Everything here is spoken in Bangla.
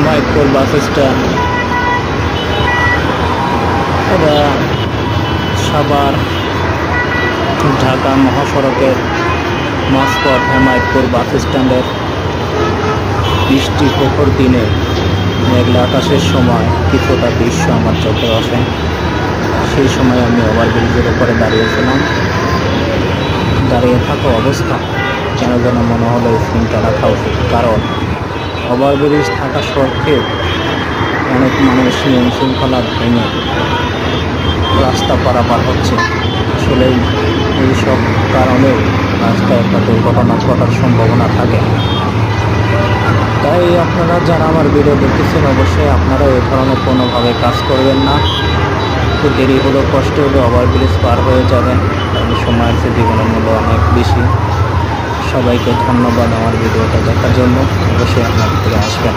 হেমায়তপুর বাস স্ট্যান্ড, এটা সাভার ঢাকা মহাসড়কের মাঝপথ হেমায়তপুর বাস স্ট্যান্ডের বৃষ্টি প্রখর দিনে মেঘলা আকাশের সময় কিছুটা দৃশ্য আমার চোখে আসে। সেই সময় আমি ওভারব্রিজের উপরে দাঁড়িয়েছিলাম। দাঁড়িয়ে থাকা অবস্থা কেন যেন মনে হলো স্ক্রিনটা রাখা উচিত, কারণ ওভারব্রিজ থাকা সত্ত্বেও অনেক মানুষ নিয়ম শৃঙ্খলা ভেঙে রাস্তা পারাপার হচ্ছে। আসলে এইসব কারণে রাস্তায় একটা দুর্ঘটনা ঘটার সম্ভাবনা থাকে। তাই আপনারা যারা আমার ভিডিও দেখতেছেন অবশ্যই আপনারা এই ধরনের কোনোভাবে কাজ করবেন না। একটু দেরি হলেও কষ্ট হলেও ওভারব্রিজ পার হয়ে যাবেন, কারণ সময়ের চেয়ে জীবনের মূল্য অনেক বেশি। সবাইকে ধন্যবাদ আমার ভিডিওটা দেখার জন্য। অবশ্যই আপনার থেকে আসবেন।